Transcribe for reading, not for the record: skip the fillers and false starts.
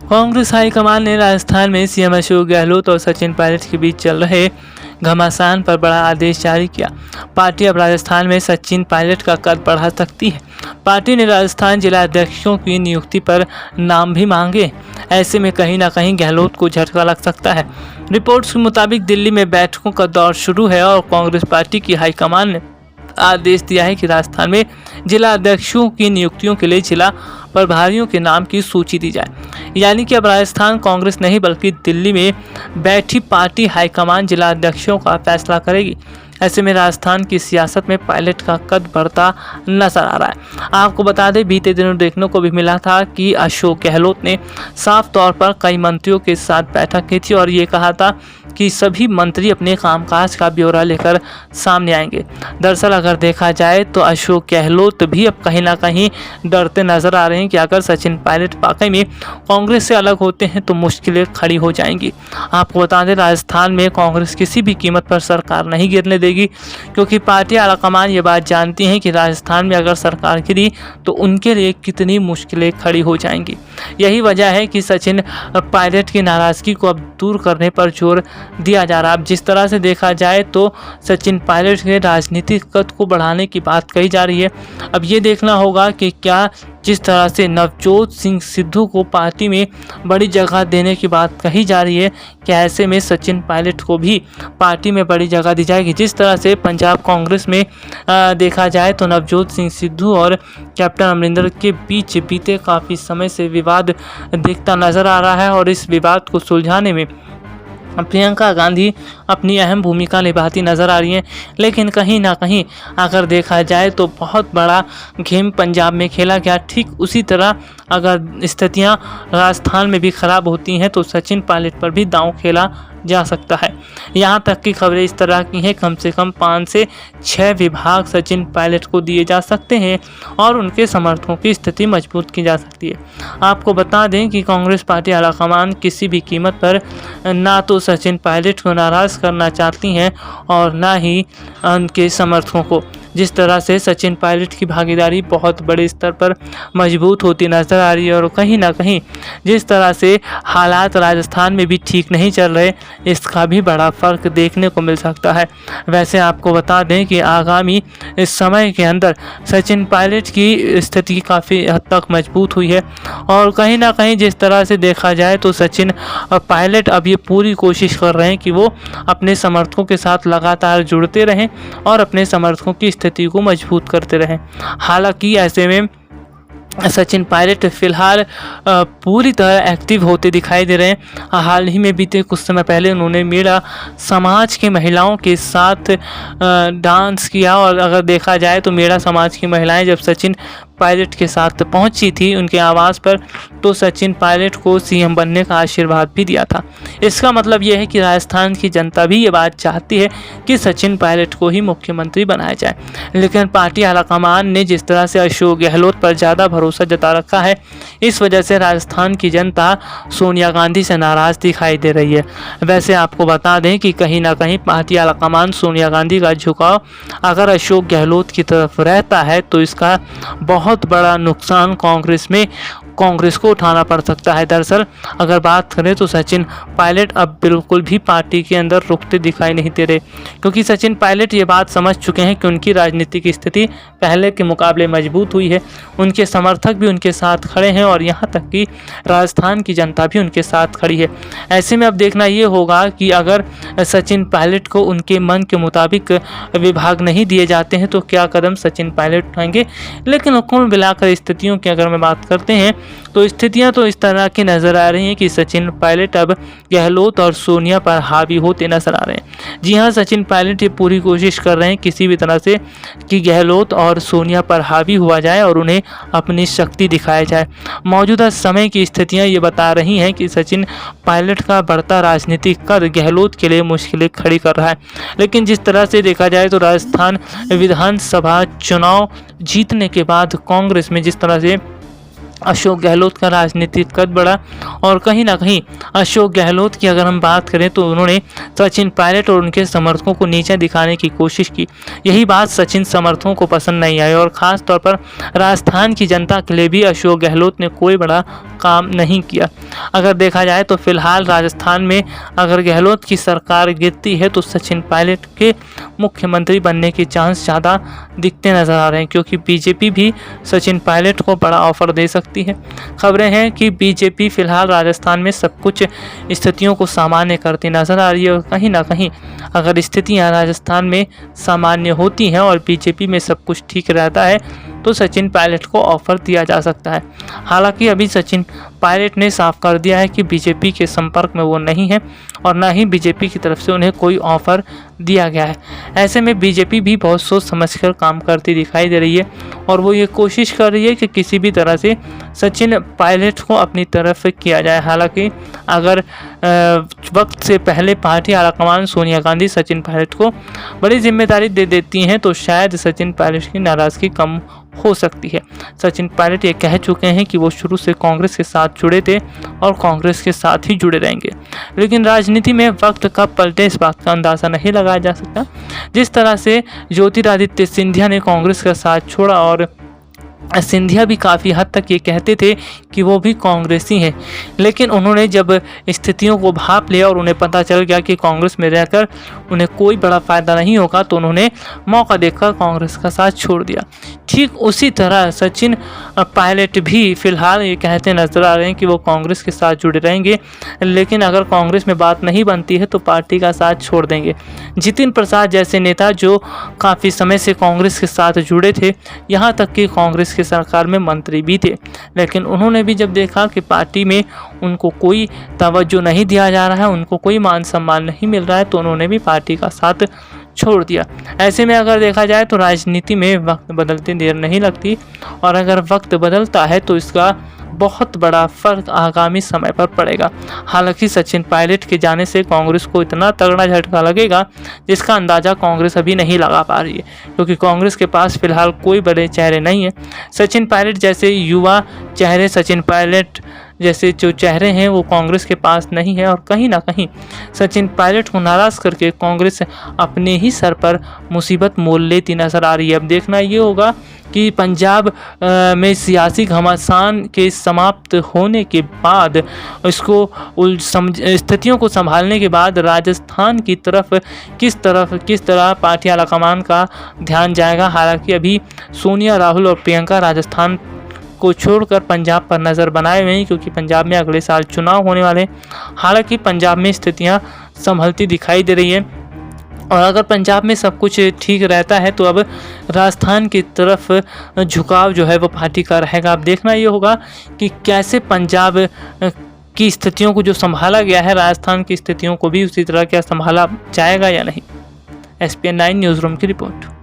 Congress high command ने राजस्थान में CM Ashok Gehlot और सचिन पायलट के बीच चल रहे घमासान पर बड़ा आदेश जारी किया। पार्टी अब राजस्थान में सचिन पायलट का कद बढ़ा सकती है। पार्टी ने राजस्थान जिला अध्यक्षों की नियुक्ति पर नाम भी मांगे। ऐसे में कहीं ना कहीं गहलोत को झटका लग सकता है। रिपोर्ट्स के मुताबिक दिल्ली में बैठकों का दौर शुरू है और कांग्रेस पार्टी की हाईकमान ने आदेश दिया है कि राजस्थान में जिला अध्यक्षों की नियुक्तियों के लिए जिला प्रभारियों के नाम की सूची दी जाए। यानी कि अब राजस्थान कांग्रेस नहीं बल्कि दिल्ली में बैठी पार्टी हाईकमान जिला अध्यक्षों का फैसला करेगी। ऐसे में राजस्थान की सियासत में पायलट का कद बढ़ता नजर आ रहा है। आपको बता दें, बीते दिनों देखने को भी मिला था कि अशोक गहलोत ने साफ तौर पर कई मंत्रियों के साथ बैठक की थी और ये कहा था कि सभी मंत्री अपने कामकाज का ब्यौरा लेकर सामने आएंगे। दरअसल अगर देखा जाए तो अशोक गहलोत भी अब कहीं ना कहीं डरते नजर आ रहे हैं कि अगर सचिन पायलट वाकई में कांग्रेस से अलग होते हैं तो मुश्किलें खड़ी हो जाएंगी। आपको बता दें, राजस्थान में कांग्रेस किसी भी कीमत पर सरकार नहीं गिरने देगी, क्योंकि पार्टी आलाकमान ये बात जानती हैं कि राजस्थान में अगर सरकार गिरी तो उनके लिए कितनी मुश्किलें खड़ी हो जाएंगी। यही वजह है कि सचिन पायलट की नाराजगी को अब दूर करने पर जोर दिया जा रहा है। अब जिस तरह से देखा जाए तो सचिन पायलट के राजनीतिक कद को बढ़ाने की बात कही जा रही है। अब ये देखना होगा कि क्या जिस तरह से नवजोत सिंह सिद्धू को पार्टी में बड़ी जगह देने की बात कही जा रही है, क्या ऐसे में सचिन पायलट को भी पार्टी में बड़ी जगह दी जाएगी। जिस तरह से पंजाब कांग्रेस में देखा जाए तो नवजोत सिंह सिद्धू और कैप्टन अमरिंदर के बीच बीते काफ़ी समय से विवाद दिखता नजर आ रहा है और इस विवाद को सुलझाने में प्रियंका गांधी अपनी अहम भूमिका निभाती नजर आ रही हैं। लेकिन कहीं ना कहीं अगर देखा जाए तो बहुत बड़ा गेम पंजाब में खेला गया। ठीक उसी तरह अगर स्थितियां राजस्थान में भी खराब होती हैं तो सचिन पायलट पर भी दांव खेला जा सकता है। यहाँ तक की खबरें इस तरह की हैं, कम से कम 5 से 6 विभाग सचिन पायलट को दिए जा सकते हैं और उनके समर्थकों की स्थिति मजबूत की जा सकती है। आपको बता दें कि कांग्रेस पार्टी आलाकमान किसी भी कीमत पर ना तो सचिन पायलट को नाराज़ करना चाहती हैं और ना ही उनके समर्थकों को। जिस तरह से सचिन पायलट की भागीदारी बहुत बड़े स्तर पर मजबूत होती नजर आ रही है और कहीं ना कहीं जिस तरह से हालात राजस्थान में भी ठीक नहीं चल रहे, इसका भी बड़ा फ़र्क देखने को मिल सकता है। वैसे आपको बता दें कि आगामी इस समय के अंदर सचिन पायलट की स्थिति काफ़ी हद तक मजबूत हुई है और कहीं ना कहीं जिस तरह से देखा जाए तो सचिन पायलट अब ये पूरी कोशिश कर रहे हैं कि वो अपने समर्थकों के साथ लगातार जुड़ते रहें और अपने समर्थकों की स्थिति को मजबूत करते रहें। हालांकि ऐसे में सचिन पायलट फिलहाल पूरी तरह एक्टिव होते दिखाई दे रहे हैं। हाल ही में बीते कुछ समय पहले उन्होंने मेरा समाज की महिलाओं के साथ डांस किया और अगर देखा जाए तो मेरा समाज की महिलाएं जब सचिन पायलट के साथ पहुंची थी उनके आवास पर तो सचिन पायलट को सीएम बनने का आशीर्वाद भी दिया था। इसका मतलब यह है कि राजस्थान की जनता भी ये बात चाहती है कि सचिन पायलट को ही मुख्यमंत्री बनाया जाए। लेकिन पार्टी आलाकमान ने जिस तरह से अशोक गहलोत पर ज़्यादा भरोसा जता रखा है, इस वजह से राजस्थान की जनता सोनिया गांधी से नाराज़ दिखाई दे रही है। वैसे आपको बता दें कि कहीं ना कहीं पार्टी आलाकमान सोनिया गांधी का झुकाव अगर अशोक गहलोत की तरफ रहता है तो इसका बहुत बड़ा नुकसान कांग्रेस को उठाना पड़ सकता है। दरअसल अगर बात करें तो सचिन पायलट अब बिल्कुल भी पार्टी के अंदर रुकते दिखाई नहीं दे रहे, क्योंकि सचिन पायलट ये बात समझ चुके हैं कि उनकी राजनीतिक स्थिति पहले के मुकाबले मजबूत हुई है। उनके समर्थक भी उनके साथ खड़े हैं और यहाँ तक कि राजस्थान की जनता भी उनके साथ खड़ी है। ऐसे में अब देखना ये होगा कि अगर सचिन पायलट को उनके मन के मुताबिक विभाग नहीं दिए जाते हैं तो क्या कदम सचिन पायलट उठाएंगे। लेकिन कुल मिलाकर स्थितियों की अगर मैं बात करते हैं तो स्थितियां तो इस तरह की नजर आ रही हैं कि सचिन पायलट अब गहलोत और सोनिया पर हावी होते नजर आ रहे हैं। जी हां, सचिन पायलट ये पूरी कोशिश कर रहे हैं किसी भी तरह से कि गहलोत और सोनिया पर हावी हुआ जाए और उन्हें अपनी शक्ति दिखाया जाए। मौजूदा समय की स्थितियां ये बता रही हैं कि सचिन पायलट का बढ़ता राजनीतिक कद गहलोत के लिए मुश्किलें खड़ी कर रहा है। लेकिन जिस तरह से देखा जाए तो राजस्थान विधानसभा चुनाव जीतने के बाद कांग्रेस में जिस तरह से अशोक गहलोत का राजनीतिक कद बढ़ा और कहीं ना कहीं अशोक गहलोत की अगर हम बात करें तो उन्होंने सचिन पायलट और उनके समर्थकों को नीचे दिखाने की कोशिश की। यही बात सचिन समर्थकों को पसंद नहीं आई और ख़ास तौर पर राजस्थान की जनता के लिए भी अशोक गहलोत ने कोई बड़ा काम नहीं किया। अगर देखा जाए तो फिलहाल राजस्थान में अगर गहलोत की सरकार गिरती है तो सचिन पायलट के मुख्यमंत्री बनने के चांस ज़्यादा दिखते नजर आ रहे हैं, क्योंकि बीजेपी भी सचिन पायलट को बड़ा ऑफर दे सकती है। खबरें हैं कि बीजेपी फिलहाल राजस्थान में सब कुछ स्थितियों को सामान्य करती नजर आ रही है, और कहीं ना कहीं अगर स्थितियां राजस्थान में सामान्य होती हैं और बीजेपी में सब कुछ ठीक रहता है तो सचिन पायलट को ऑफर दिया जा सकता है। हालांकि अभी सचिन पायलट ने साफ कर दिया है कि बीजेपी के संपर्क में वो नहीं है और ना ही बीजेपी की तरफ से उन्हें कोई ऑफर दिया गया है। ऐसे में बीजेपी भी बहुत सोच समझकर काम करती दिखाई दे रही है और वो ये कोशिश कर रही है कि किसी भी तरह से सचिन पायलट को अपनी तरफ किया जाए। हालांकि अगर वक्त से पहले पार्टी आलाकमान सोनिया गांधी सचिन पायलट को बड़ी जिम्मेदारी दे देती हैं तो शायद सचिन पायलट की नाराज़गी कम हो सकती है। सचिन पायलट ये कह चुके हैं कि वो शुरू से कांग्रेस के साथ जुड़े थे और कांग्रेस के साथ ही जुड़े रहेंगे, लेकिन राजनीति में वक्त कब पलटे इस बात का अंदाज़ा नहीं लगाया जा सकता। जिस तरह से ज्योतिरादित्य सिंधिया ने कांग्रेस का साथ छोड़ा और सिंधिया भी काफ़ी हद तक ये कहते थे कि वो भी कांग्रेसी हैं, लेकिन उन्होंने जब स्थितियों को भांप लिया और उन्हें पता चल गया कि कांग्रेस में रहकर उन्हें कोई बड़ा फ़ायदा नहीं होगा तो उन्होंने मौका देखकर कांग्रेस का साथ छोड़ दिया। ठीक उसी तरह सचिन पायलट भी फिलहाल ये कहते नजर आ रहे हैं कि वो कांग्रेस के साथ जुड़े रहेंगे, लेकिन अगर कांग्रेस में बात नहीं बनती है तो पार्टी का साथ छोड़ देंगे। जितिन प्रसाद जैसे नेता जो काफ़ी समय से कांग्रेस के साथ जुड़े थे, यहाँ तक कि कांग्रेस की सरकार में मंत्री भी थे, लेकिन उन्होंने भी जब देखा कि पार्टी में उनको कोई तवज्जो नहीं दिया जा रहा है, उनको कोई मान सम्मान नहीं मिल रहा है, तो उन्होंने भी पार्टी का साथ छोड़ दिया। ऐसे में अगर देखा जाए तो राजनीति में वक्त बदलते देर नहीं लगती और अगर वक्त बदलता है तो इसका बहुत बड़ा फर्क आगामी समय पर पड़ेगा। हालांकि सचिन पायलट के जाने से कांग्रेस को इतना तगड़ा झटका लगेगा जिसका अंदाज़ा कांग्रेस अभी नहीं लगा पा रही है, क्योंकि कांग्रेस के पास फिलहाल कोई बड़े चेहरे नहीं है। सचिन पायलट जैसे युवा चेहरे, सचिन पायलट जैसे जो चेहरे हैं वो कांग्रेस के पास नहीं है और कहीं ना कहीं सचिन पायलट को नाराज़ करके कांग्रेस अपने ही सर पर मुसीबत मोल लेती नजर आ रही है। अब देखना ये होगा कि पंजाब में सियासी घमासान के समाप्त होने के बाद इसको स्थितियों को संभालने के बाद राजस्थान की तरफ किस तरह पार्टी आलाकमान का ध्यान जाएगा। हालांकि अभी सोनिया, राहुल और प्रियंका राजस्थान को छोड़कर पंजाब पर नज़र बनाए हुए हैं, क्योंकि पंजाब में अगले साल चुनाव होने वाले। हालांकि पंजाब में स्थितियां संभलती दिखाई दे रही हैं और अगर पंजाब में सब कुछ ठीक रहता है तो अब राजस्थान की तरफ झुकाव जो है वो पार्टी का रहेगा। अब देखना ये होगा कि कैसे पंजाब की स्थितियों को जो संभाला गया है, राजस्थान की स्थितियों को भी उसी तरह क्या संभाला जाएगा या नहीं। SPN 9 न्यूज़ रूम की रिपोर्ट।